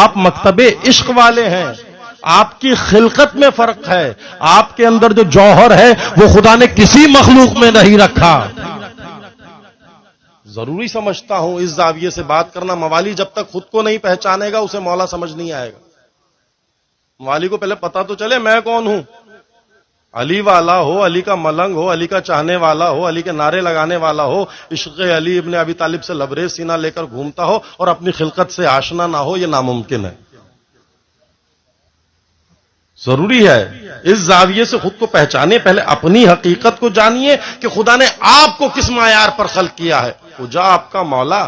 آپ مکتب عشق والے ہیں، آپ کی خلقت میں فرق ہے، آپ کے اندر جو جوہر ہے وہ خدا نے کسی مخلوق میں نہیں رکھا۔ ضروری سمجھتا ہوں اس زاویے سے بات کرنا، موالی جب تک خود کو نہیں پہچانے گا اسے مولا سمجھ نہیں آئے گا۔ موالی کو پہلے پتا تو چلے میں کون ہوں، علی والا ہو، علی کا ملنگ ہو، علی کا چاہنے والا ہو، علی کے نعرے لگانے والا ہو، عشق علی ابن ابی طالب سے لبریز سینہ لے کر گھومتا ہو اور اپنی خلقت سے آشنا نہ ہو، یہ ناممکن ہے۔ ضروری ہے اس زاویے سے خود کو پہچانے، پہلے اپنی حقیقت کو جانیے کہ خدا نے آپ کو کس معیار پر خلق کیا ہے۔ کجا آپ کا مولا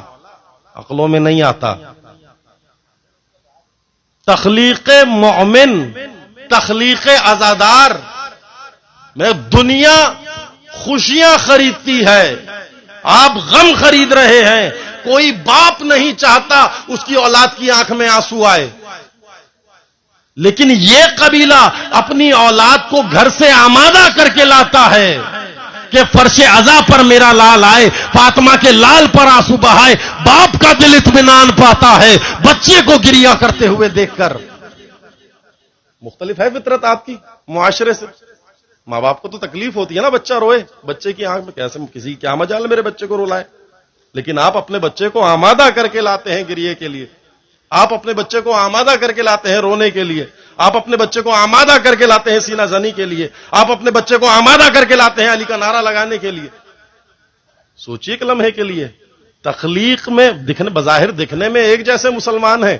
عقلوں میں نہیں آتا۔ تخلیق مومن، تخلیق عزادار میں دنیا خوشیاں خریدتی ہے، آپ غم خرید رہے ہیں۔ کوئی باپ نہیں چاہتا اس کی اولاد کی آنکھ میں آنسو آئے، لیکن یہ قبیلہ اپنی اولاد کو گھر سے آمادہ کر کے لاتا ہے کہ فرش عزا پر میرا لال آئے، فاطمہ کے لال پر آنسو بہائے۔ باپ کا دل اطمینان پاتا ہے بچے کو گریا کرتے ہوئے دیکھ کر۔ مختلف ہے فطرت آپ کی معاشرے سے۔ ماں باپ کو تو تکلیف ہوتی ہے نا بچہ روئے، بچے کی آنکھ میں کیسے کسی کیا مجال ہے میرے بچے کو رلائے، لیکن آپ اپنے بچے کو آمادہ کر کے لاتے ہیں گریے کے لیے، آپ اپنے بچے کو آمادہ کر کے لاتے ہیں رونے کے لیے، آپ اپنے بچے کو آمادہ کر کے لاتے ہیں سینہ زنی کے لیے، آپ اپنے بچے کو آمادہ کر کے لاتے ہیں علی کا نعرہ لگانے کے لیے۔ سوچیے ایک لمحے کے لیے، تخلیق میں بظاہر دکھنے میں ایک جیسے مسلمان ہیں،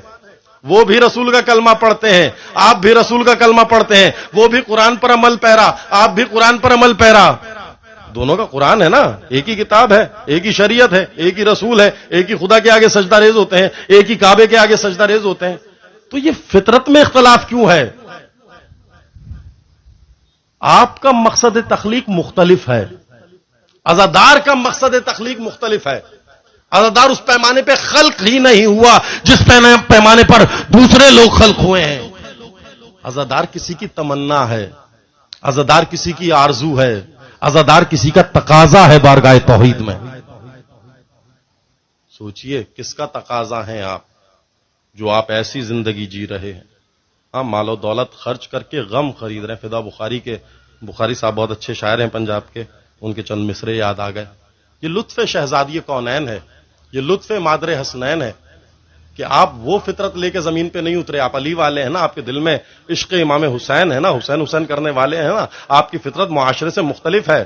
وہ بھی رسول کا کلمہ پڑھتے ہیں، آپ بھی رسول کا کلمہ پڑھتے ہیں، وہ بھی قرآن پر عمل پیرا، آپ بھی قرآن پر عمل پیرا۔ دونوں کا قرآن ہے نا، ایک ہی کتاب ہے، ایک ہی شریعت ہے، ایک ہی رسول ہے، ایک ہی خدا کے آگے سجدہ ریز ہوتے ہیں، ایک ہی کعبے کے آگے سجدہ ریز ہوتے ہیں۔ تو یہ فطرت میں اختلاف کیوں ہے؟ آپ کا مقصد تخلیق مختلف ہے، عزادار کا مقصد تخلیق مختلف ہے۔ عزادار اس پیمانے پہ خلق ہی نہیں ہوا جس پیمانے پر دوسرے لوگ خلق ہوئے ہیں۔ عزادار کسی کی تمنا ہے، عزادار کسی کی آرزو ہے، عزادار کسی کا تقاضا ہے بارگاہ توحید میں۔ سوچئے کس کا تقاضا ہے آپ، جو آپ ایسی زندگی جی رہے ہیں۔ ہاں مال و دولت خرچ کر کے غم خرید رہے ہیں۔ فدا بخاری صاحب بہت اچھے شاعر ہیں پنجاب کے، ان کے چند مصرے یاد آ گئے۔ یہ لطف شہزادی کونین ہے، یہ لطف مادر حسنین ہے کہ آپ وہ فطرت لے کے زمین پہ نہیں اترے۔ آپ علی والے ہیں نا، آپ کے دل میں عشق امام حسین ہے نا، حسین حسین کرنے والے ہیں نا۔ آپ کی فطرت معاشرے سے مختلف ہے،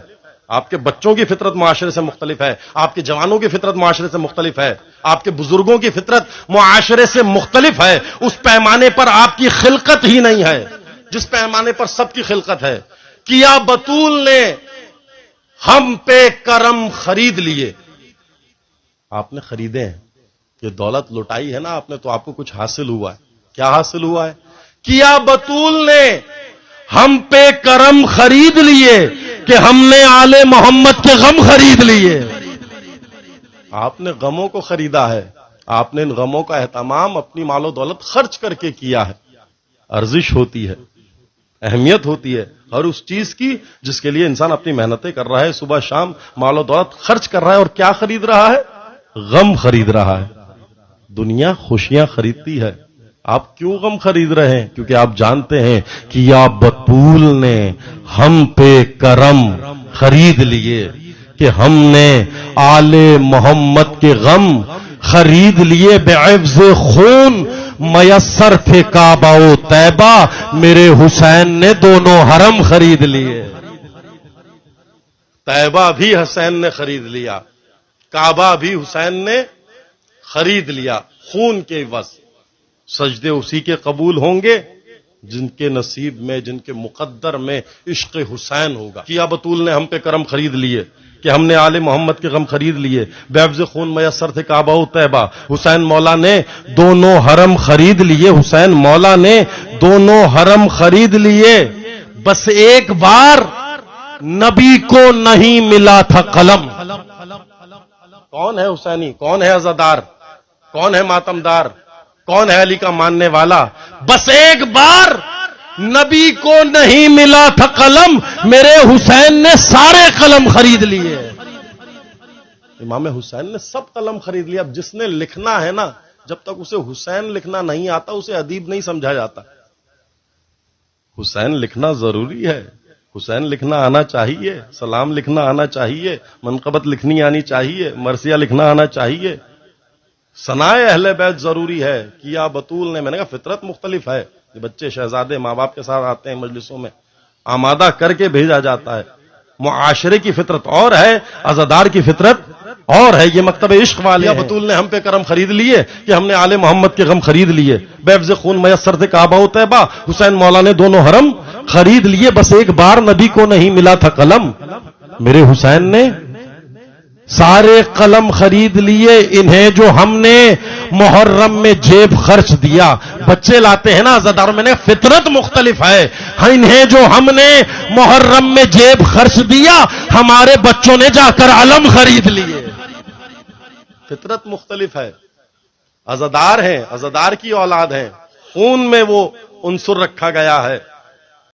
آپ کے بچوں کی فطرت معاشرے سے مختلف ہے، آپ کے جوانوں کی فطرت معاشرے سے مختلف ہے، آپ کے بزرگوں کی فطرت معاشرے سے مختلف ہے۔ اس پیمانے پر آپ کی خلقت ہی نہیں ہے جس پیمانے پر سب کی خلقت ہے۔ کیا بطول نے ہم پہ کرم خرید لیے، آپ نے خریدے ہیں۔ یہ دولت لٹائی ہے نا آپ نے، تو آپ کو کچھ حاصل ہوا ہے۔ کیا حاصل ہوا ہے؟ کیا بطول نے ہم پہ کرم خرید لیے کہ ہم نے آل محمد کے غم خرید لیے۔ آپ نے غموں کو خریدا ہے، آپ نے ان غموں کا اہتمام اپنی مال و دولت خرچ کر کے کیا ہے۔ ارزش ہوتی ہے، اہمیت ہوتی ہے ہر اس چیز کی جس کے لیے انسان اپنی محنتیں کر رہا ہے، صبح شام مال و دولت خرچ کر رہا ہے، اور کیا خرید رہا ہے؟ غم خرید رہا ہے۔ دنیا خوشیاں خریدتی ہے، آپ کیوں غم خرید رہے ہیں؟ کیونکہ آپ جانتے ہیں کہ یا بطول نے ہم پہ کرم خرید لیے کہ ہم نے آل محمد کے غم خرید لیے۔ بعوض خون میسر تھے کعبہ و طیبہ، میرے حسین نے دونوں حرم خرید لیے۔ طیبہ بھی حسین نے خرید لیا، کعبہ بھی حسین نے خرید لیا، خون کے عوض۔ سجدے اسی کے قبول ہوں گے جن کے نصیب میں، جن کے مقدر میں عشق حسین ہوگا۔ کیا بطول نے ہم پہ کرم خرید لیے کہ ہم نے آل محمد کے غم خرید لیے۔ بعوض خون میسر تھے کعبہ و طیبہ، حسین مولا نے دونوں حرم خرید لیے، حسین مولا نے دونوں حرم خرید لیے۔ بس ایک بار نبی کو نہیں ملا تھا قلم۔ کون ہے حسینی؟ کون ہے عزادار؟ کون ہے ماتمدار؟ کون ہے علی کا ماننے والا؟ بس ایک بار نبی کو نہیں ملا تھا قلم، میرے حسین نے سارے قلم خرید لیے۔ امام حسین نے سب قلم خرید لیا۔ اب جس نے لکھنا ہے نا، جب تک اسے حسین لکھنا نہیں آتا اسے ادیب نہیں سمجھا جاتا. حسین لکھنا ضروری ہے, حسین لکھنا آنا چاہیے, سلام لکھنا آنا چاہیے, منقبت لکھنی آنی چاہیے, مرثیہ لکھنا آنا چاہیے. ثنائے اہل بیت ضروری ہے. کیا بطول نے, میں نے کہا فطرت مختلف ہے. یہ بچے شہزادے ماں باپ کے ساتھ آتے ہیں مجلسوں میں, آمادہ کر کے بھیجا جاتا ہے. معاشرے کی فطرت اور ہے, عزادار کی فطرت اور ہے. یہ مکتب عشق والے ہیں. بطول نے ہم پہ کرم خرید لیے کہ ہم نے آل محمد کے غم خرید لیے. بیفز خون میسر تھے کعبہ و طیبہ, حسین مولا نے دونوں حرم خرید لیے. بس ایک بار نبی کو نہیں ملا تھا قلم, میرے حسین نے سارے قلم خرید لیے. انہیں جو ہم نے محرم میں جیب خرچ دیا, بچے لاتے ہیں نا عزاداروں میں نے فطرت مختلف ہے. انہیں جو ہم نے محرم میں جیب خرچ دیا, ہمارے بچوں نے جا کر علم خرید لیے. فطرت مختلف ہے. عزادار ہیں, عزادار کی اولاد ہیں, خون میں وہ عنصر رکھا گیا ہے.